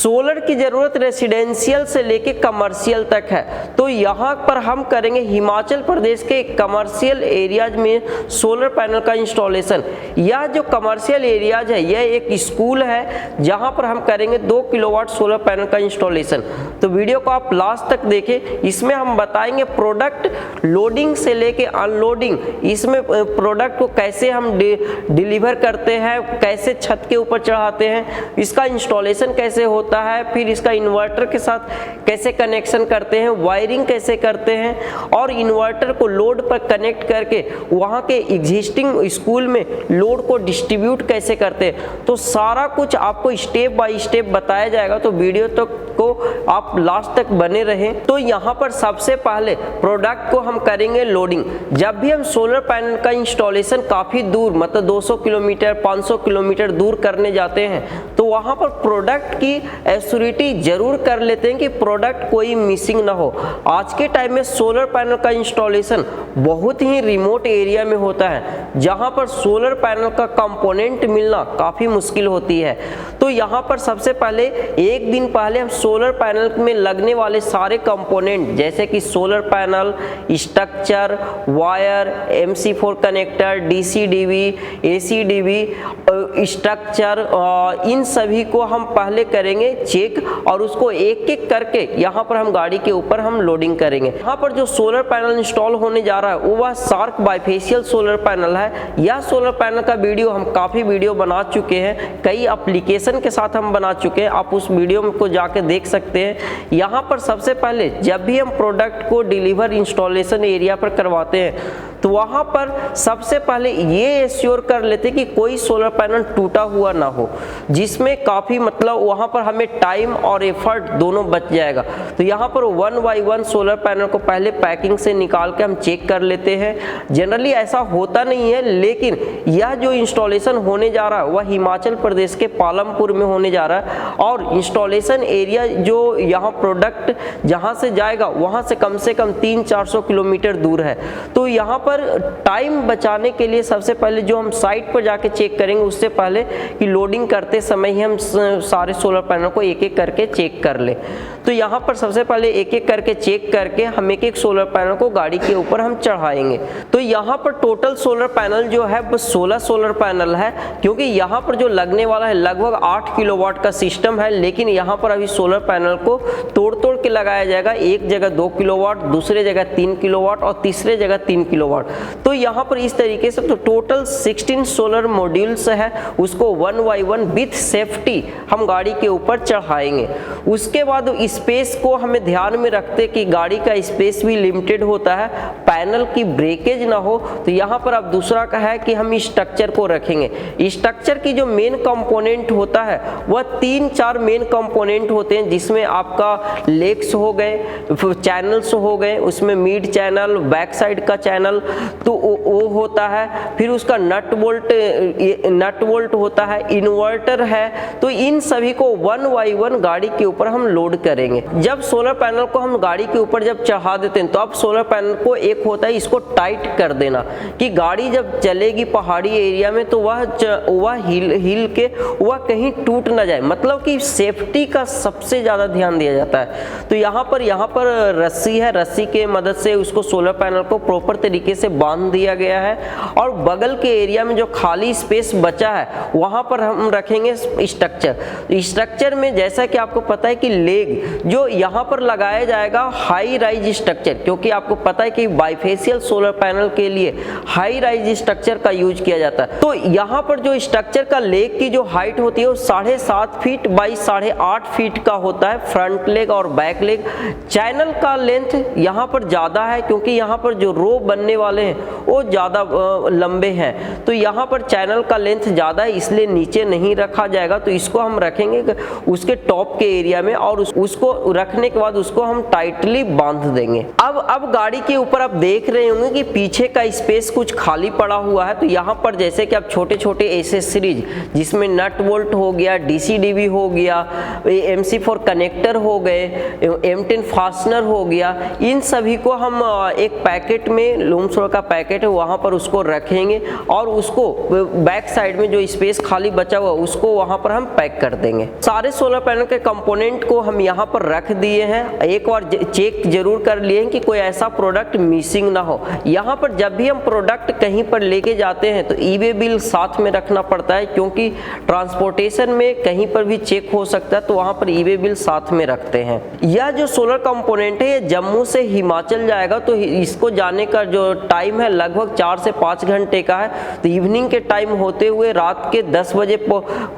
Solar की ज़रूरत residential से लेके कमर्शियल तक है। तो यहाँ पर हम करेंगे हिमाचल प्रदेश के कमर्शियल एरियाज में सोलर पैनल का इंस्टॉलेशन। यह जो कमर्शियल एरियाज है यह एक स्कूल है जहाँ पर हम करेंगे 2 किलोवाट सोलर पैनल का इंस्टॉलेशन। तो वीडियो को आप लास्ट तक देखें, इसमें हम बताएंगे प्रोडक्ट लोडिंग से लेके अनलोडिंग, इसमें प्रोडक्ट को कैसे हम डिलीवर करते हैं, कैसे छत के ऊपर चढ़ाते हैं, इसका इंस्टॉलेशन कैसे होता है, फिर इसका इन्वर्टर के साथ कैसे कनेक्शन करते हैं, वायरिंग कैसे करते हैं और इन्वर्टर को लोड पर कनेक्ट करके वहाँ के एग्जिस्टिंग स्कूल में लोड को डिस्ट्रीब्यूट कैसे करते हैं। तो सारा कुछ आपको स्टेप बाय स्टेप बताया जाएगा, तो वीडियो तक को आप लास्ट तक बने रहें। तो यहाँ पर सबसे पहले प्रोडक्ट को हम करेंगे लोडिंग। जब भी हम सोलर पैनल का इंस्टॉलेशन काफ़ी दूर मतलब 200 किलोमीटर 500 किलोमीटर दूर करने जाते हैं तो वहाँ पर प्रोडक्ट की एश्योरिटी जरूर कर लेते हैं कि प्रोडक्ट कोई मिसिंग ना हो। आज के टाइम में सोलर पैनल का इंस्टॉलेशन बहुत ही रिमोट एरिया में होता है जहाँ पर सोलर पैनल का कंपोनेंट मिलना काफ़ी मुश्किल होती है। तो यहाँ पर सबसे पहले एक दिन पहले हम सोलर पैनल में लगने वाले सारे कंपोनेंट जैसे कि solar panel, structure, wire, MC4 connector, DC-DV, AC-DV, structure, इन सभी को हम पहले करेंगे चेक और उसको एक एक करके यहाँ पर हम गाड़ी के ऊपर हम लोडिंग करेंगे। यहाँ पर जो सोलर पैनल इंस्टॉल होने जा रहा है वो वह शार्क बाइफेशियल सोलर पैनल है। यह सोलर पैनल का वीडियो हम काफ़ी वीडियो बना चुके हैं, कई एप्लीकेशन के साथ हम बना चुके हैं, आप उस वीडियो को जाके देख सकते हैं। यहाँ पर सबसे पहले जब भी हम प्रोडक्ट को डिलीवर इंस्टॉलेशन एरिया पर करवाते हैं तो वहाँ पर सबसे पहले ये एश्योर कर लेते कि कोई सोलर पैनल टूटा हुआ ना हो, जिसमें काफ़ी मतलब वहाँ पर हमें टाइम और एफर्ट दोनों बच जाएगा। तो यहाँ पर 1 बाय 1 सोलर पैनल को पहले पैकिंग से निकाल के हम चेक कर लेते हैं। जनरली ऐसा होता नहीं है, लेकिन यह जो इंस्टॉलेशन होने जा रहा है वह हिमाचल प्रदेश के पालमपुर में होने जा रहा है और इंस्टॉलेशन एरिया जो यहाँ प्रोडक्ट जहाँ से जाएगा वहाँ से कम 300-400 किलोमीटर दूर है। तो यहाँ पर टाइम बचाने के लिए सबसे पहले जो हम साइट पर जाके चेक करेंगे उससे पहले कि लोडिंग करते समय ही हम सारे सोलर पैनल को एक एक करके चेक कर ले। तो यहाँ पर सबसे पहले एक एक करके चेक करके हम एक एक सोलर पैनल को गाड़ी के ऊपर हम चढ़ाएंगे। तो यहाँ पर टोटल सोलर पैनल जो है वो 16 सोलर पैनल है, क्योंकि यहाँ पर जो लगने वाला है लगभग 8 किलोवाट का सिस्टम है, लेकिन यहाँ पर अभी सोलर पैनल को तोड़ तोड़ के लगाया जाएगा। एक जगह 2 किलोवाट, दूसरे जगह 3 किलोवाट और तीसरे जगह 3 किलोवाट। तो यहाँ पर इस तरीके से तो टोटल 16 सोलर मॉड्यूल्स है, उसको 1 बाय 1 विथ सेफ्टी हम गाड़ी के ऊपर चढ़ाएंगे। उसके बाद स्पेस को हमें ध्यान में रखते कि गाड़ी का स्पेस भी लिमिटेड होता है, पैनल की ब्रेकेज ना हो। तो यहाँ पर अब दूसरा का है कि हम स्ट्रक्चर को रखेंगे। स्ट्रक्चर की जो मेन कंपोनेंट होता है वह 3-4 मेन कंपोनेंट होते हैं, जिसमें आपका लेग्स हो गए, चैनल्स हो गए, उसमें मिड चैनल, बैक साइड का चैनल तो वो होता है, फिर उसका नट बोल्ट होता है, इन्वर्टर है। तो इन सभी को 1 बाय 1 गाड़ी के ऊपर हम लोड करेंगे। जब सोलर पैनल को हम गाड़ी के ऊपर जब चढ़ा देते हैं तो अब सोलर पैनल को एक होता है इसको टाइट कर देना कि गाड़ी जब चलेगी पहाड़ी एरिया में तो वह हिल के वह कहीं टूट ना जाए, मतलब कि सेफ्टी का सबसे ज़्यादा ध्यान दिया जाता है। तो यहाँ पर रस्सी है, रस्सी के मदद से उसको सोलर पैनल को प्रॉपर तरीके से बांध दिया गया है और बगल के एरिया में जो खाली स्पेस बचा है वहाँ पर हम रखेंगे स्ट्रक्चर में जैसा कि आपको पता है कि लेग जो यहाँ पर लगाया जाएगा हाई राइज स्ट्रक्चर, क्योंकि आपको पता है कि बाइफेशियल सोलर पैनल के लिए हाई राइज स्ट्रक्चर का यूज किया जाता है। तो यहाँ पर जो स्ट्रक्चर का लेग की जो हाइट होती है वो 7.5 फीट बाई 8.5 फीट का होता है, फ्रंट लेग और बैक लेग। चैनल का लेंथ यहाँ पर ज़्यादा है क्योंकि यहाँ पर जो रो बनने वाले हैं वो ज़्यादा लंबे हैं, तो यहाँ पर चैनल का लेंथ ज़्यादा है इसलिए नीचे नहीं रखा जाएगा। तो इसको हम रखेंगे उसके टॉप के एरिया में और उसको रखने के बाद उसको हम टाइटली बांध देंगे। अब गाड़ी के ऊपर आप देख रहे होंगे कि पीछे का स्पेस कुछ खाली पड़ा हुआ है। तो यहाँ पर जैसे कि आप छोटे छोटे एसेसरीज जिसमें नट बोल्ट हो गया, DC-DV हो गया, MC4 कनेक्टर हो गए, M10 फास्टनर हो गया, इन सभी को हम एक पैकेट में लूमसोल का पैकेट है वहाँ पर उसको रखेंगे और उसको बैक साइड में जो स्पेस खाली बचा हुआ उसको वहाँ पर हम पैक कर देंगे। सारे सोलर पैनल के कंपोनेंट को हम यहाँ पर रख दिए हैं। एक बार चेक जरूर कर लिए हैं कि कोई ऐसा प्रोडक्ट मिसिंग ना हो। यहाँ पर जब भी हम प्रोडक्ट कहीं पर लेके जाते हैं तो ई वे बिल साथ में रखना पड़ता है, क्योंकि ट्रांसपोर्टेशन में कहीं पर भी चेक हो सकता है, तो वहाँ पर ई वे बिल साथ में रखते हैं। यह जो सोलर कंपोनेंट है ये जम्मू से हिमाचल जाएगा, तो इसको जाने का जो टाइम है लगभग 4 से 5 घंटे का है। तो इवनिंग के टाइम होते हुए रात के 10 बजे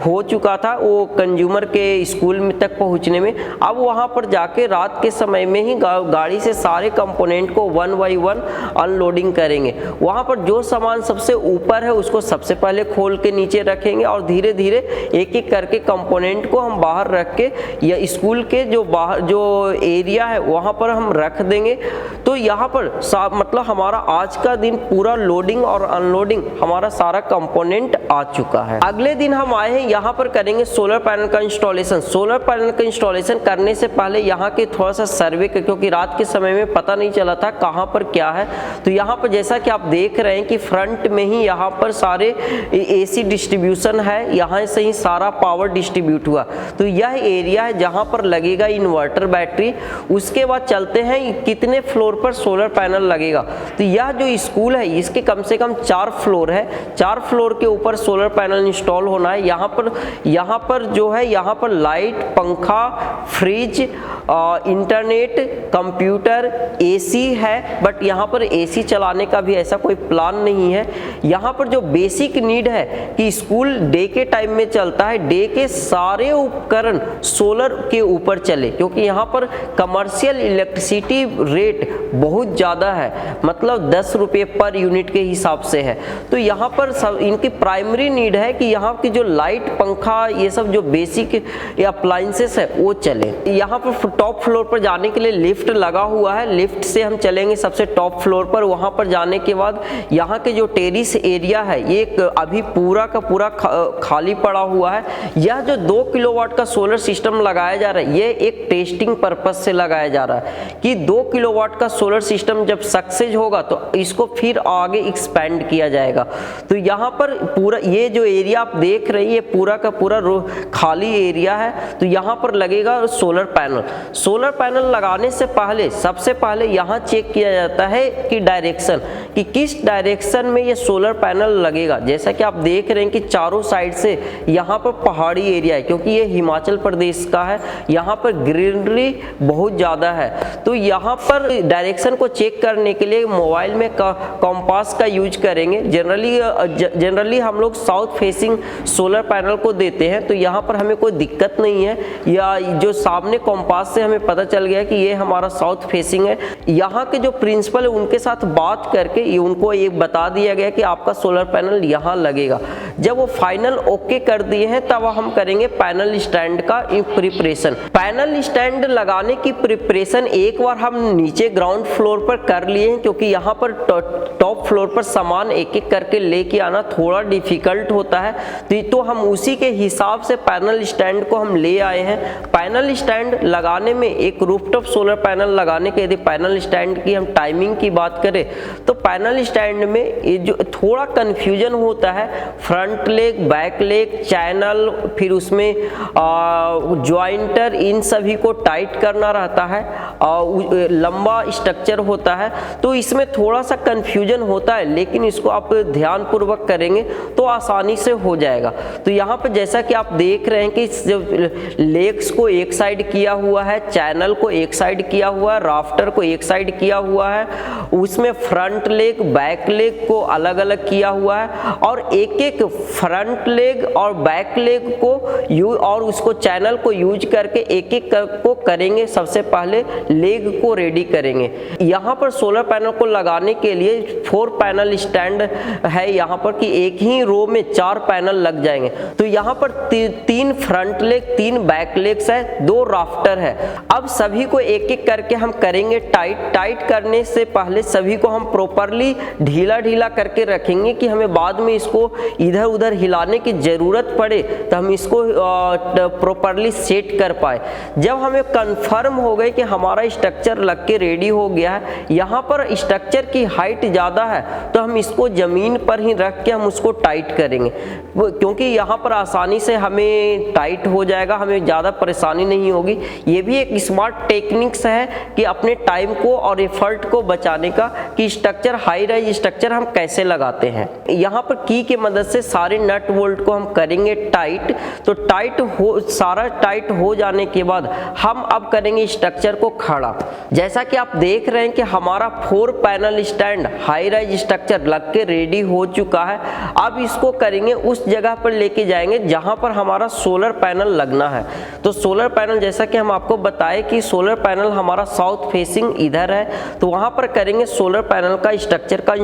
हो चुका था वो कंज्यूमर के स्कूल में तक पहुंचने में। अब वहां पर जाके रात के समय में ही गाड़ी से सारे कंपोनेंट को 1 बाय 1 अनलोडिंग करेंगे। वहां पर जो सामान सबसे ऊपर है उसको सबसे पहले खोल के नीचे रखेंगे और धीरे धीरे एक एक करके कंपोनेंट को हम बाहर रख के या स्कूल के जो बाहर जो एरिया है वहां पर हम रख देंगे। तो यहाँ पर मतलब हमारा आज का दिन पूरा लोडिंग और अनलोडिंग हमारा सारा कंपोनेंट आ चुका है। अगले दिन हम आए हैं, यहाँ पर करेंगे सोलर पैनल का इंस्टॉलेशन। सोलर पैनल का इंस्टॉलेशन करने से पहले यहाँ के थोड़ा सा सर्वे, क्योंकि रात के समय में पता नहीं चला था कहाँ पर क्या है। तो यहाँ पर जैसा कि आप देख रहे हैं कि फ्रंट में ही यहाँ पर सारे एसी डिस्ट्रीब्यूशन है, यहाँ से ही सारा पावर डिस्ट्रीब्यूट हुआ। तो यह एरिया है जहाँ पर लगेगा इन्वर्टर बैटरी। उसके बाद चलते हैं कितने फ्लोर पर सोलर पैनल लगेगा। तो यह जो स्कूल है इसके कम से कम 4 फ्लोर है, 4 फ्लोर के ऊपर सोलर पैनल इंस्टॉल होना है। यहाँ पर जो है यहाँ पर लाइट, पंखा, फ्रिज, इंटरनेट, कंप्यूटर, एसी है, बट यहाँ पर एसी चलाने का भी ऐसा कोई प्लान नहीं है। यहाँ पर जो बेसिक नीड है कि स्कूल डे के टाइम में चलता है, डे के सारे उपकरण सोलर के ऊपर चले, क्योंकि यहाँ पर कमर्शियल इलेक्ट्रिसिटी रेट बहुत ज़्यादा है, मतलब 10 रुपये पर यूनिट के हिसाब से है। तो यहाँ पर सब इनकी प्राइमरी नीड है कि यहाँ की जो लाइट, पंखा, ये सब जो बेसिक अप्लायंसेस है वो चले। यहाँ पर टॉप फ्लोर पर जाने के लिए लिफ्ट लगा हुआ है, लिफ्ट से हम चलेंगे सबसे टॉप फ्लोर पर। वहाँ पर जाने के बाद यहाँ के जो टेरिस एरिया है ये अभी पूरा का पूरा खाली पड़ा हुआ है। यह जो 2 किलोवाट का सोलर सिस्टम लगाया जा रहा है ये एक टेस्टिंग पर्पज से लगाया जा रहा है कि 2 किलोवाट का सोलर सिस्टम जब सक्सेस होगा तो इसको फिर आगे एक्सपेंड किया जाएगा। तो यहाँ पर पूरा ये जो एरिया आप देख रहे हैं ये पूरा का पूरा खाली एरिया है। तो यहाँ पर लगेगा सोलर पैनल। सोलर पैनल लगाने से पहले सबसे पहले यहाँ चेक किया जाता है कि डायरेक्शन, कि किस डायरेक्शन में ये सोलर पैनल लगेगा। जैसा कि आप देख रहे हैं कि चारों साइड से यहाँ पर पहाड़ी एरिया है, क्योंकि ये हिमाचल प्रदेश का है, यहाँ पर ग्रीनरी बहुत ज़्यादा है। तो यहाँ पर डायरेक्शन को चेक करने के लिए मोबाइल में कॉम्पास का यूज करेंगे। जनरली हम लोग साउथ फेसिंग सोलर पैनल को देते हैं, तो यहाँ पर हमें कोई दिक्कत नहीं है। या जो सामने कॉम्पास से हमें पता चल गया कि ये हमारा साउथ फेसिंग है। यहाँ के जो प्रिंसिपल है उनके साथ बात करके उनको ये बता दिया गया कि आपका सोलर पैनल यहाँ लगेगा। जब वो फाइनल ओके कर दिए हैं तब हम करेंगे पैनल स्टैंड का प्रिपरेशन। पैनल स्टैंड लगाने की प्रिपरेशन एक बार हम नीचे ग्राउंड फ्लोर पर कर लिए हैं, क्योंकि यहाँ पर टॉप फ्लोर पर सामान एक एक करके लेके आना थोड़ा डिफिकल्ट होता है। तो हम उसी के हिसाब से पैनल स्टैंड को हम ले आए हैं। पैनल स्टैंड लगाने में एक रूफटॉप सोलर पैनल लगाने के यदि पैनल स्टैंड की हम टाइमिंग की बात करें तो पैनल स्टैंड में ये जो थोड़ा कन्फ्यूजन होता है, front leg, back leg, channel, फिर उसमें ज्वाइंटर, इन सभी को टाइट करना रहता है, लंबा स्ट्रक्चर होता है। तो इसमें थोड़ा सा कन्फ्यूजन होता है, लेकिन इसको आप ध्यानपूर्वक करेंगे तो आसानी से हो जाएगा। तो यहाँ पर जैसा कि आप देख रहे हैं कि लेग्स को एक साइड किया हुआ है, चैनल को एक साइड किया हुआ है, राफ्टर को एक साइड किया हुआ है, उसमें फ्रंट लेग, बैक लेग को अलग अलग किया हुआ है, और एक एक फ्रंट लेग और बैक लेग को और उसको चैनल को यूज करके एक एक को करेंगे। सबसे पहले लेग को रेडी करेंगे। यहाँ पर सोलर पैनल को लगाने के लिए 4 पैनल स्टैंड है यहाँ पर कि एक ही रो में 4 पैनल लग जाएंगे। तो यहाँ पर 3 फ्रंट लेग, 3 बैक लेग्स है, दो राफ्टर है। अब सभी को एक एक करके हम करेंगे टाइट करने से पहले सभी को हम प्रॉपरली ढीला करके रखेंगे कि हमें बाद में इसको इधर उधर हिलाने की ज़रूरत पड़े तो हम इसको प्रॉपरली सेट कर पाए। जब हमें कंफर्म हो गए कि हमारा स्ट्रक्चर लग के रेडी हो गया है, यहाँ पर स्ट्रक्चर की हाइट ज़्यादा है तो हम इसको ज़मीन पर ही रख के हम उसको टाइट करेंगे, क्योंकि यहाँ पर आसानी से हमें टाइट हो जाएगा, हमें ज़्यादा परेशानी नहीं होगी। ये भी एक स्मार्ट टेक्निक्स है कि अपने टाइम को और एफर्ट को बचाने का, कि स्ट्रक्चर हाई राइज स्ट्रक्चर हम कैसे लगाते हैं। यहाँ पर की के मदद से सारे नट बोल्ट को हम करेंगे टाइट। तो सारा टाइट हो जाने के बाद हम अब करेंगे स्ट्रक्चर को खड़ा। जैसा कि आप देख रहे हैं कि हमारा 4 panel stand high rise structure लग के रेडी हो चुका है। अब इसको करेंगे उस जगह पर लेके जाएंगे जहां पर हमारा सोलर पैनल लगना है। तो सोलर पैनल, जैसा कि हम आपको बताएं कि सोलर पैनल हमारा साउथ फेसिंग इधर है, तो वहां पर करेंगे सोलर पैनल का स्ट्रक्चर का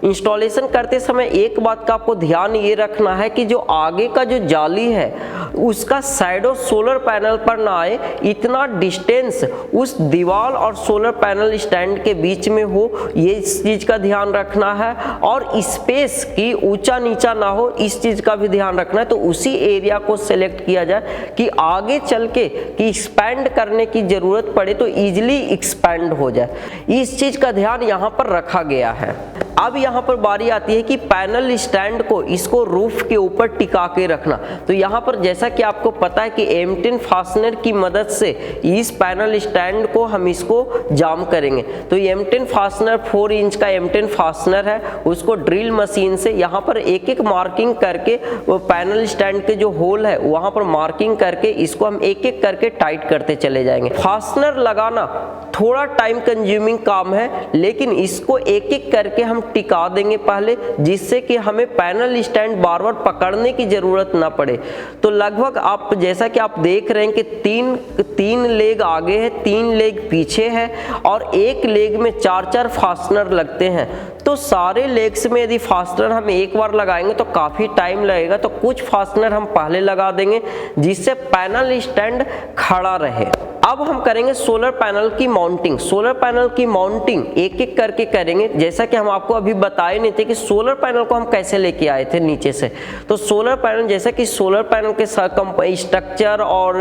इंस्टॉलेशन करते समय एक बात का आपको ध्यान ये रखना है कि जो आगे का जो जाली है उसका शैडो सोलर पैनल पर ना आए, इतना डिस्टेंस उस दीवार और सोलर पैनल स्टैंड के बीच में हो, ये इस चीज का ध्यान रखना है। और स्पेस की ऊंचा नीचा ना हो, इस चीज का भी ध्यान रखना है। तो उसी एरिया को सिलेक्ट किया जाए कि आगे चल के कि एक्सपैंड करने की जरूरत पड़े तो इजीली एक्सपैंड हो जाए, इस चीज का ध्यान यहाँ पर रखा गया है। अब यहाँ पर बारी आती है कि पैनल स्टैंड को इसको रूफ के ऊपर टिका के रखना। तो यहाँ पर जैसा कि आपको पता है कि M10 फास्टनर की मदद से इस पैनल स्टैंड को हम इसको जाम करेंगे। तो M10 फास्टनर 4 इंच का M10 फास्टनर है, उसको ड्रिल मशीन से यहाँ पर एक एक मार्किंग करके वो पैनल स्टैंड के जो होल है वहाँ पर मार्किंग करके इसको हम एक एक करके टाइट करते चले जाएंगे। फास्टनर लगाना थोड़ा टाइम कंज्यूमिंग काम है, लेकिन इसको एक एक करके हम टिका देंगे पहले, जिससे कि हमें पैनल स्टैंड बार बार पकड़ने की जरूरत ना पड़े। तो लगभग आप जैसा कि आप देख रहे हैं कि तीन लेग आगे है, 3 लेग पीछे है और एक लेग में 4-4 फास्टनर लगते हैं। तो सारे लेग्स में यदि फास्टनर हम एक बार लगाएंगे तो काफ़ी टाइम लगेगा, तो कुछ फास्टनर हम पहले लगा देंगे जिससे पैनल स्टैंड खड़ा रहे। अब हम करेंगे सोलर पैनल की माउंटिंग। सोलर पैनल की माउंटिंग एक एक करके करेंगे। जैसा कि हम आपको अभी बताए नहीं थे कि सोलर पैनल को हम कैसे लेके आए थे नीचे से। तो सोलर पैनल, जैसा कि सोलर पैनल के स्ट्रक्चर और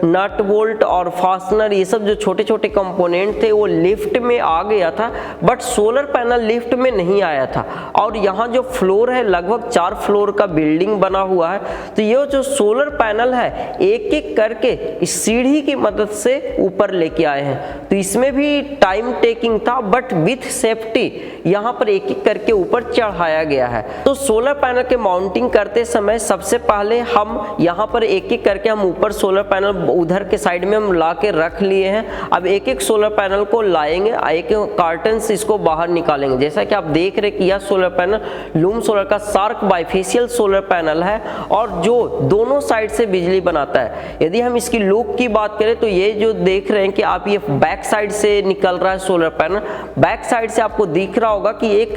नट बोल्ट और फास्टनर, ये सब जो छोटे छोटे कंपोनेंट थे वो लिफ्ट में आ गया था, बट सोलर पैनल लिफ्ट में नहीं आया था। और यहाँ जो फ्लोर है लगभग 4 फ्लोर का बिल्डिंग बना हुआ है। तो ये जो सोलर पैनल है एक एक करके इस सीढ़ी की मदद से ऊपर लेके आए हैं। तो इसमें भी टाइम टेकिंग था, बट विथ सेफ्टी यहाँ पर एक एक करके ऊपर चढ़ाया गया है। तो सोलर पैनल के माउंटिंग करते समय सबसे पहले हम यहाँ पर एक एक करके हम ऊपर सोलर पैनल उधर के साइड में हम ला के रख लिए हैं। अब एक एक सोलर पैनल को लाएंगे, एक कार्टन से इसको बाहर निकालेंगे। जैसा कि आप देख रहे कि यह सोलर पैनल लूम सोलर का शार्क बाइफेशियल सोलर पैनल है और जो दोनों साइड से बिजली बनाता है। यदि हम इसकी लुक की बात करें तो ये जो देख रहे हैं कि आप, ये बैक साइड से निकल रहा है सोलर पैनल। बैक साइड से आपको दिख रहा होगा कि एक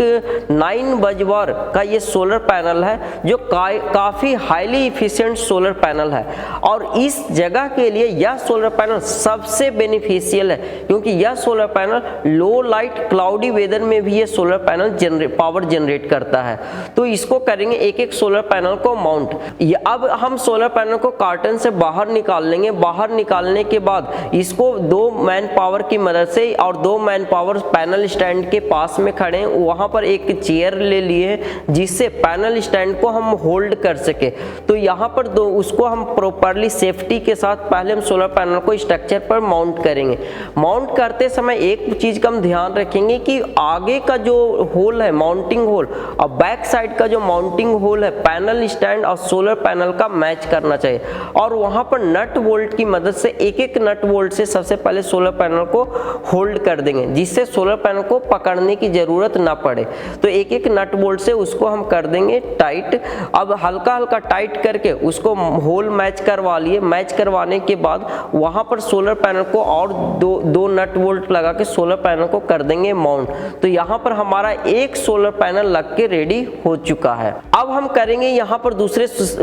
9 बजवर का ये सोलर पैनल है जो काफी हाईली इफिशिएंट सोलर पैनल है। और इस जगह के लिए यह सोलर पैनल सबसे बेनिफिशियल है, क्योंकि यह solar panel low light cloudy weather में भी ये सोलर पैनल पावर जनरेट करता है। तो इसको करेंगे एक एक सोलर पैनल को माउंट। अब हम सोलर पैनल को कार्टन से बाहर निकाल लेंगे। बाहर निकालने के बाद इसको 2 मैन पावर की मदद से, और 2 मैन पावर पैनल स्टैंड के पास में खड़े हैं, वहां पर एक चेयर ले लिए जिससे पैनल स्टैंड को हम होल्ड कर सके। तो यहाँ पर उसको हम प्रॉपरली सेफ्टी के साथ पहले हम सोलर पैनल को स्ट्रक्चर पर माउंट करेंगे। माउंट करते समय एक चीज का हम ध्यान रखेंगे कि आगे का जो होल है माउंटिंग होल और बैक साइड का जो माउंटिंग होल है पैनल स्टैंड और सोलर पैनल का मैच करना चाहिए। और वहां पर नट बोल्ट की मदद से एक एक नट बोल्ट से सबसे पहले सोलर पैनल को होल्ड कर देंगे, जिससे सोलर पैनल को पकड़ने की जरूरत ना पड़े। तो एक एक नट बोल्ट से उसको हम कर देंगे टाइट। अब हल्का हल्का टाइट करके उसको होल मैच करवा लिए। मैच करवाने के बाद वहां पर सोलर पैनल को और दो नट बोल्ट लगा के सोलर पैनल को कर देंगे माउंट। तो यहाँ पर हमारा एक सोलर पैनल लग के रेडी हो चुका है। अब हम करेंगे यहाँ पर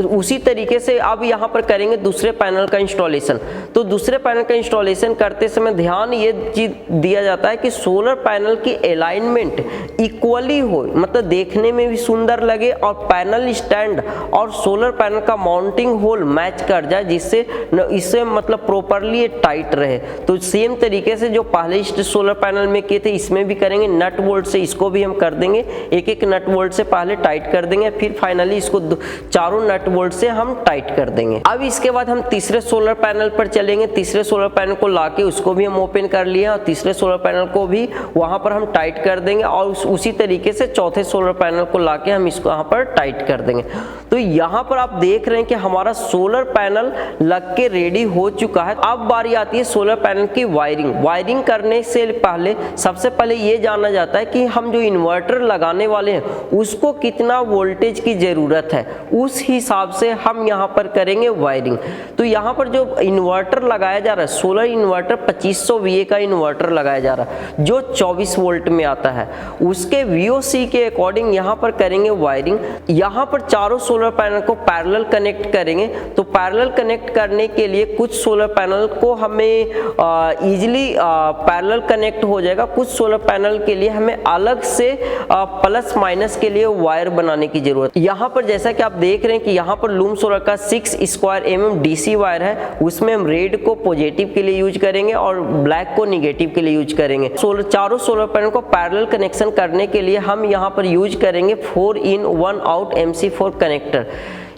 उसी तरीके से अब यहाँ पर करेंगे दूसरे पैनल का इंस्टॉलेशन। तो दूसरे पैनल का इंस्टॉलेशन करते समय ध्यान ये चीज दिया जाता है कि सोलर पैनल की अलाइनमेंट इक्वली हो, मतलब देखने में भी सुंदर लगे और पैनल स्टैंड और सोलर पैनल का माउंटिंग होल मैच कर जाए, जिससे इससे मतलब प्रॉपरली टाइट रहे। तो सेम तरीके से जो पहले सोलर पैनल में किए थे इसमें भी करेंगे, नट बोल्ट से इसको भी हम कर देंगे, एक एक नट बोल्ट से पहले टाइट कर देंगे, फिर फाइनली इसको चारों नट बोल्ट से हम टाइट कर देंगे। अब इसके बाद हम तीसरे सोलर पैनल पर चलेंगे। तीसरे सोलर पैनल को लाके उसको भी हम ओपन कर लिए और तीसरे सोलर पैनल को भी वहां पर हम टाइट कर देंगे और उसी तरीके से चौथे सोलर पैनल को लाके हम इसको यहाँ पर टाइट कर देंगे। तो यहाँ पर आप देख रहे हैं कि हमारा सोलर पैनल लग के रेडी हो चुका है। अब बारी आती है सोलर पैनल की वायरिंग करने से पहले सबसे पहले ये जाना जाता है कि हम जो इन्वर्टर लगाने वाले हैं उसको कितना वोल्टेज की जरूरत है, उस हिसाब से हम यहाँ पर करेंगे वायरिंग। तो यहाँ पर जो इन्वर्टर लगाया जा रहा है, सोलर इन्वर्टर 2500 VA का इन्वर्टर लगाया जा रहा है जो 24 वोल्ट में आता है, उसके VOC के अकॉर्डिंग यहाँ पर करेंगे वायरिंग। यहाँ पर चारों सोलर पैनल को पैरेलल कनेक्ट करेंगे। तो पैरेलल कनेक्ट करने के लिए कुछ सोलर पैनल को हमें इजीली पैरेलल कनेक्ट हो जाएगा, कुछ सोलर पैनल के लिए हमें अलग से प्लस माइनस के लिए वायर बनाने की जरूरत। यहाँ पर जैसा कि आप देख रहे हैं कि यहाँ पर लूम सोलर का 6² mm DC वायर है, उसमें हम रेड को पॉजिटिव के लिए यूज करेंगे और ब्लैक को निगेटिव के लिए यूज करेंगे। चारों सोलर पैनल को पैरेलल कनेक्शन करने के लिए हम यहाँ पर यूज करेंगे 4 in 1 out MC4 कनेक्टर।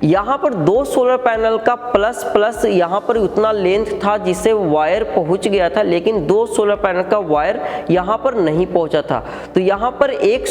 यहाँ पर दो सोलर पैनल का प्लस यहाँ पर उतना लेंथ था जिससे वायर पहुंच गया था, लेकिन दो सोलर पैनल का वायर यहाँ पर नहीं पहुंचा था। तो यहाँ पर एक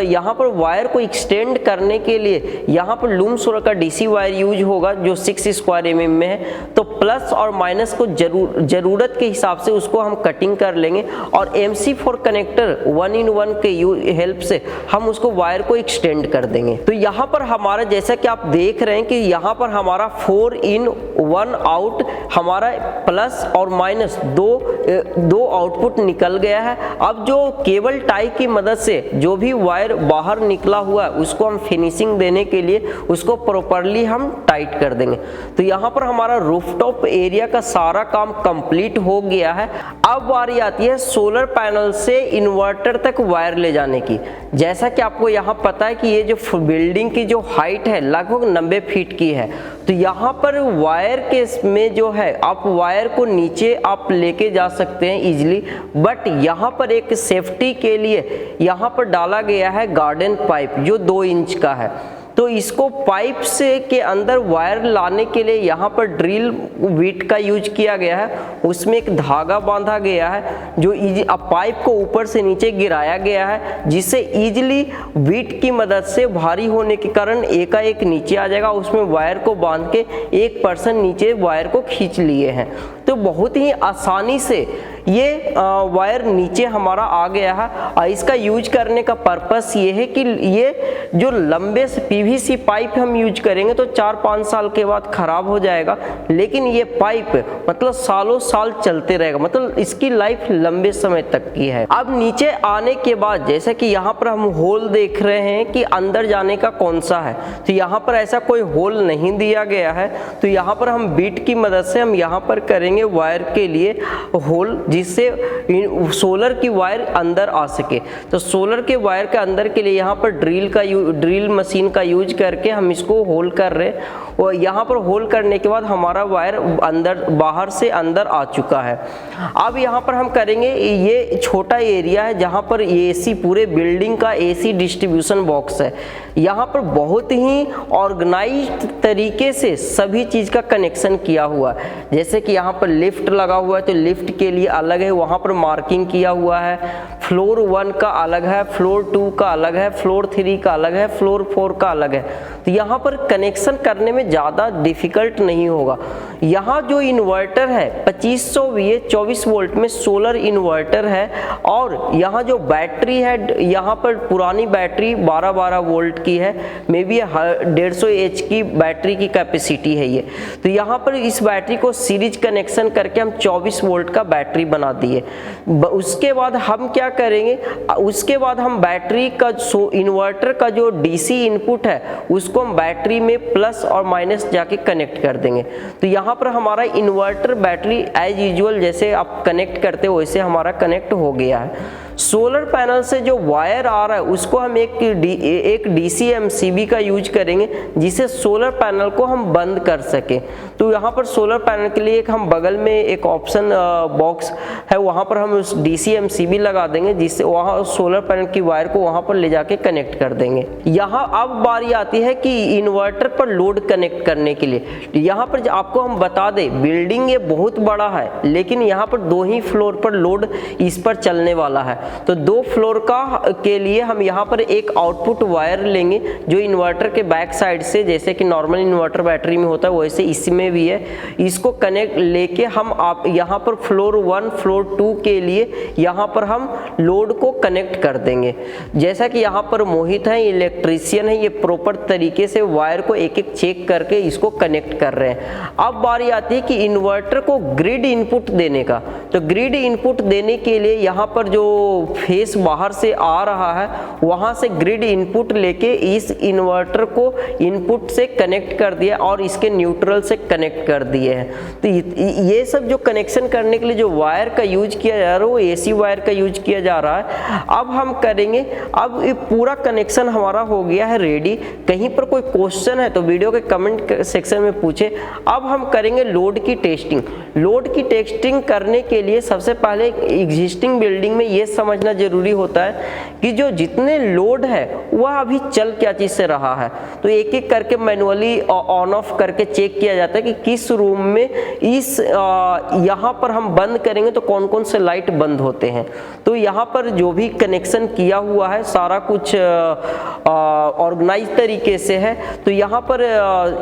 यहाँ पर वायर को एक्सटेंड करने के लिए यहाँ पर लूम सोलर का DC वायर यूज होगा जो 6² mm में है। तो प्लस और माइनस को जरूरत के हिसाब से उसको हम कटिंग कर लेंगे और MC4 कनेक्टर 1 in 1 के हेल्प से हम उसको वायर को एक्सटेंड कर देंगे। तो यहाँ पर हमारा जैसा कि आप देख रहे हैं कि यहाँ पर हमारा 4 in 1 out हमारा प्लस और माइनस दो आउटपुट निकल गया है। अब जो केबल टाई की मदद से जो भी वायर बाहर निकला हुआ है उसको हम फिनिशिंग देने के लिए उसको प्रॉपरली हम टाइट कर देंगे। तो यहाँ पर हमारा रूफटॉप एरिया का सारा काम कंप्लीट हो गया है। अब बारी आती है सोलर पैनल से इन्वर्टर तक वायर ले जाने की। जैसा कि आपको यहाँ पता है कि ये जो बिल्डिंग की जो हाइट है लगभग 90 फीट की है। तो यहाँ पर वायर के में जो है आप वायर को नीचे आप लेके जा सकते हैं इजीली, बट यहाँ पर एक सेफ्टी के लिए यहाँ पर डाला गया है गार्डन पाइप जो 2 इंच का है। तो इसको पाइप से के अंदर वायर लाने के लिए यहाँ पर ड्रिल बीट का यूज किया गया है, उसमें एक धागा बांधा गया है जो अब पाइप को ऊपर से नीचे गिराया गया है, जिससे इजीली बीट की मदद से भारी होने के कारण एकाएक नीचे आ जाएगा। उसमें वायर को बांध के एक पर्सन नीचे वायर को खींच लिए हैं। तो बहुत ही आसानी से ये वायर नीचे हमारा आ गया है। और इसका यूज करने का पर्पस ये है कि ये जो लंबे से PVC पाइप हम यूज करेंगे तो 4-5 साल के बाद खराब हो जाएगा, लेकिन ये पाइप मतलब सालों साल चलते रहेगा, मतलब इसकी लाइफ लंबे समय तक की है। अब नीचे आने के बाद जैसे कि यहाँ पर हम होल देख रहे हैं कि अंदर जाने का कौन सा है, तो यहाँ पर ऐसा कोई होल नहीं दिया गया है। तो यहाँ पर हम बीट की मदद से हम यहाँ पर करेंगे वायर के लिए होल, जिससे सोलर की वायर अंदर आ सके। तो सोलर के वायर के अंदर के लिए यहाँ पर ड्रिल मशीन का यूज करके हम इसको होल कर रहे हैं और यहाँ पर होल करने के बाद हमारा वायर बाहर से अंदर आ चुका है। अब यहाँ पर हम करेंगे, ये छोटा एरिया है जहाँ पर AC पूरे बिल्डिंग का AC डिस्ट्रीब्यूशन बॉक्स है। यहाँ पर बहुत ही ऑर्गेनाइज्ड तरीके से सभी चीज़ का कनेक्शन किया हुआ है। जैसे कि यहाँ पर लिफ्ट लगा हुआ है तो लिफ्ट के लिए अलग है, वहाँ पर मार्किंग किया हुआ है। फ्लोर 1 का अलग है, फ्लोर 2 का अलग है, फ्लोर 3 का अलग है, फ्लोर 4 का अलग है। तो यहाँ पर कनेक्शन करने में ज़्यादा डिफिकल्ट नहीं होगा। यहाँ जो इन्वर्टर है 2500 VA 24 वोल्ट में सोलर इन्वर्टर है, और यहाँ जो बैटरी है यहाँ पर पुरानी बैटरी 12 वोल्ट की है, मे बी 150 एच की बैटरी की कैपेसिटी है ये। तो यहाँ पर इस बैटरी को सीरीज कनेक्शन करके हम 24 वोल्ट का बैटरी बना दिए। उसके बाद हम क्या करेंगे, उसके बाद हम बैटरी का इन्वर्टर का जो DC इनपुट है उसको हम बैटरी में प्लस और माइनस जाके कनेक्ट कर देंगे। तो यहाँ पर हमारा इन्वर्टर बैटरी एज यूजुअल जैसे आप कनेक्ट करते हो वैसे हमारा कनेक्ट हो गया है। सोलर पैनल से जो वायर आ रहा है उसको हम एक DC MCB का यूज करेंगे जिससे सोलर पैनल को हम बंद कर सके। तो यहाँ पर सोलर पैनल के लिए एक हम बगल में एक ऑप्शन बॉक्स है, वहाँ पर हम उस DC MCB लगा देंगे जिससे वहाँ सोलर पैनल की वायर को वहाँ पर ले जाके कनेक्ट कर देंगे। यहाँ अब बारी आती है कि इन्वर्टर पर लोड कनेक्ट करने के लिए। यहाँ पर आपको हम बता दें बिल्डिंग ये बहुत बड़ा है, लेकिन यहाँ पर 2 ही फ्लोर पर लोड इस पर चलने वाला है। तो 2 फ्लोर के लिए हम यहाँ पर एक आउटपुट वायर लेंगे जो इन्वर्टर के बैक साइड से, जैसे कि नॉर्मल इन्वर्टर बैटरी में होता है वैसे इसमें भी है, इसको कनेक्ट लेके हम आप यहाँ पर फ्लोर 1 फ्लोर 2 के लिए यहाँ पर हम लोड को कनेक्ट कर देंगे। जैसा कि यहाँ पर मोहित है इलेक्ट्रीशियन है, ये प्रॉपर तरीके से वायर को एक एक चेक करके इसको कनेक्ट कर रहे हैं। अब बारी आती है कि इन्वर्टर को ग्रिड इनपुट देने का। तो ग्रिड इनपुट देने के लिए यहाँ पर जो फेस बाहर से आ रहा है वहां से ग्रिड इनपुट लेके इस इन्वर्टर को इनपुट से कनेक्ट कर दिया और इसके न्यूट्रल से कनेक्ट कर दिए हैं। तो ये सब जो कनेक्शन करने के लिए जो वायर का यूज किया जा रहा है वो AC वायर का यूज किया जा रहा है। अब हम करेंगे, अब ये पूरा कनेक्शन हमारा हो गया है रेडी। कहीं पर कोई क्वेश्चन है तो वीडियो के कमेंट सेक्शन में पूछे। अब हम करेंगे लोड की टेस्टिंग। लोड की टेस्टिंग करने के लिए सबसे पहले एग्जिस्टिंग बिल्डिंग में ये समझना जरूरी होता है कि जो जितने लोड है वह अभी चल क्या चीज से रहा है। तो एक एक करके मैनुअली ऑन ऑफ करके चेक किया जाता है कि किस रूम में इस यहाँ पर हम बंद करेंगे तो कौन कौन से लाइट बंद होते हैं। तो यहाँ पर जो भी कनेक्शन किया हुआ है सारा कुछ ऑर्गेनाइज तरीके से है। तो यहाँ पर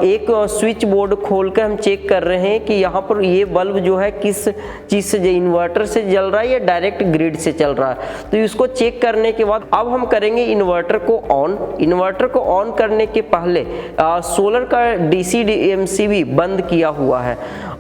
एक स्विच बोर्ड खोल कर हम चेक कर रहे हैं कि यहाँ पर ये बल्ब जो है किस चीज से, इन्वर्टर से जल रहा है या डायरेक्ट ग्रिड से चल रहा है। तो इसको चेक करने के बाद अब हम करेंगे इन्वर्टर को ऑन। इन्वर्टर को ऑन करने के पहले सोलर का DC MCB बंद किया हुआ है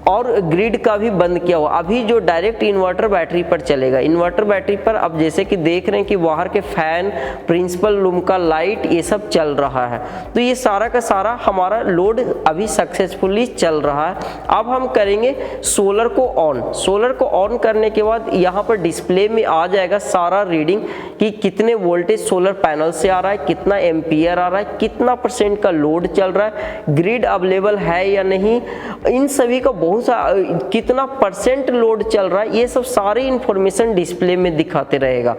और ग्रिड का भी बंद किया हुआ। अभी जो डायरेक्ट इन्वर्टर बैटरी पर चलेगा। इन्वर्टर बैटरी पर अब जैसे कि देख रहे हैं कि बाहर के फैन, प्रिंसिपल रूम का लाइट, ये सब चल रहा है। तो ये सारा का सारा हमारा लोड अभी सक्सेसफुली चल रहा है। अब हम करेंगे सोलर को ऑन। सोलर को ऑन करने के बाद यहाँ पर डिस्प्ले में आ जाएगा सारा रीडिंग कि कितने वोल्टेज सोलर पैनल से आ रहा है, कितना एम्पियर आ रहा है, कितना % का लोड चल रहा है, ग्रिड अवेलेबल है या नहीं, इन सभी का बहुत कितना % लोड चल रहा है, ये सब सारी इंफॉर्मेशन डिस्प्ले में दिखाते रहेगा।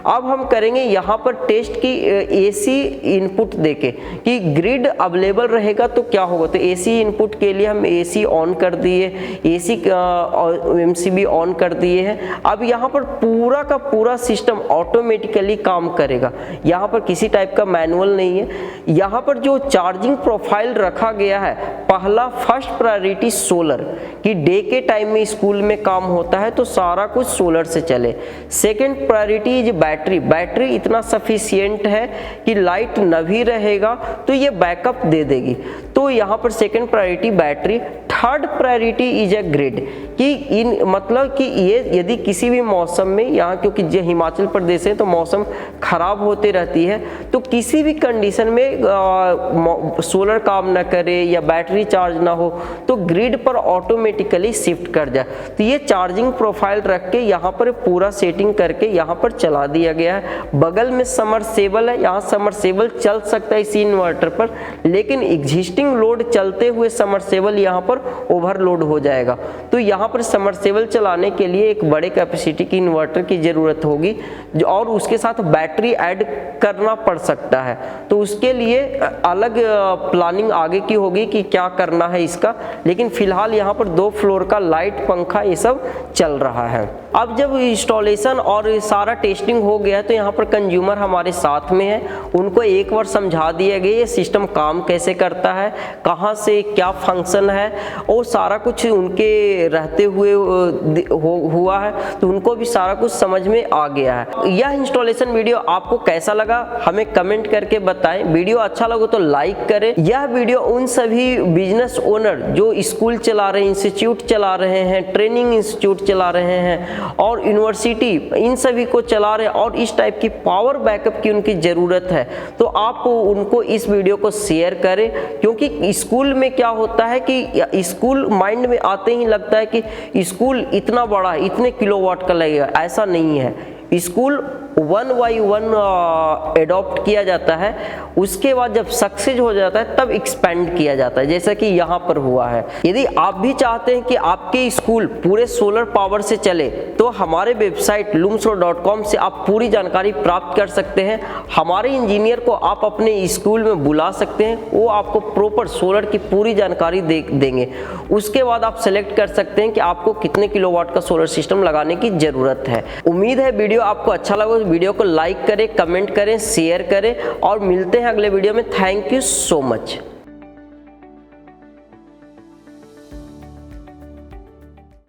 अब हम करेंगे यहाँ पर टेस्ट की AC इनपुट देके कि ग्रिड अवेलेबल रहेगा तो क्या होगा। तो AC इनपुट के लिए हम AC ऑन कर दिए, AC MCB ऑन कर दिए हैं। अब यहाँ पर पूरा का पूरा सिस्टम ऑटोमेटिकली काम करेगा। यहाँ पर किसी टाइप का मैनुअल नहीं है। यहाँ पर जो चार्जिंग प्रोफाइल रखा गया है, पहला फर्स्ट प्रायोरिटी सोलर कि डे के टाइम में स्कूल में काम होता है तो सारा कुछ सोलर से चले। Second priority is battery. Battery इतना सफिशिएंट है कि लाइट न भी रहेगा तो ये बैकअप दे देगी, तो यहाँ पर second priority battery. Third priority is a grid कि इन मतलब कि ये यदि किसी भी मौसम में, यहाँ क्योंकि जो हिमाचल प्रदेश है तो मौसम खराब होते रहती है, तो किसी भी कंडीशन में सोलर काम ना करे या बैटरी चार्ज ना हो तो ग्रिड पर ऑटोमेटिकली शिफ्ट कर जाए। तो ये चार्जिंग प्रोफाइल रख के यहाँ पर पूरा सेटिंग करके यहाँ पर चला दिया गया है। बगल में समरसेबल है, यहाँ समरसेबल चल सकता है इसी इन्वर्टर पर, लेकिन एग्जिस्टिंग लोड चलते हुए समरसेबल यहाँ पर ओवरलोड हो जाएगा। तो यहाँ पर समरसेबल चलाने के लिए एक बड़े कैपेसिटी की इन्वर्टर की ज़रूरत होगी और उसके साथ बैटरी ऐड करना पड़ सकता है। तो उसके लिए अलग प्लानिंग आगे की होगी कि क्या करना है इसका, लेकिन फिलहाल यहाँ पर 2 फ्लोर का लाइट, पंखा ये सब चल रहा है। अब जब इंस्टॉलेशन और सारा टेस्टिंग हो गया है तो यहाँ पर कंज्यूमर हमारे साथ में है, उनको एक बार समझा दिया गया ये सिस्टम काम कैसे करता है, कहाँ से क्या फंक्शन है और सारा कुछ उनके रहते हुए हुआ है, तो उनको भी सारा कुछ समझ में आ गया है। यह इंस्टॉलेशन वीडियो आपको कैसा लगा हमें कमेंट करके बताएं। वीडियो अच्छा लगे तो लाइक करें। यह वीडियो उन सभी बिजनेस ओनर जो स्कूल चला रहे हैं, इंस्टीट्यूट चला रहे हैं, ट्रेनिंग इंस्टीट्यूट चला रहे हैं और यूनिवर्सिटी, इन सभी को चला रहे हैं और इस टाइप की पावर बैकअप की उनकी ज़रूरत है, तो आप उनको इस वीडियो को शेयर करें। क्योंकि स्कूल में क्या होता है कि स्कूल माइंड में आते ही लगता है कि स्कूल इतना बड़ा है, इतने किलोवाट का लगेगा। ऐसा नहीं है। स्कूल 1 by 1 एडॉप्ट किया जाता है, उसके बाद जब सक्सेस हो जाता है तब एक्सपेंड किया जाता है, जैसा कि यहाँ पर हुआ है। यदि आप भी चाहते हैं कि आपके स्कूल पूरे सोलर पावर से चले, तो हमारे वेबसाइट lumsro.com से आप पूरी जानकारी प्राप्त कर सकते हैं। हमारे इंजीनियर को आप अपने स्कूल में बुला सकते हैं, वो आपको प्रॉपर सोलर की पूरी जानकारी देंगे। उसके बाद आप सेलेक्ट कर सकते हैं कि आपको कितने किलोवाट का सोलर सिस्टम लगाने की ज़रूरत है। उम्मीद है वीडियो आपको अच्छा लगा। वीडियो को लाइक करें, कमेंट करें, शेयर करें और मिलते हैं अगले वीडियो में। Thank you so much.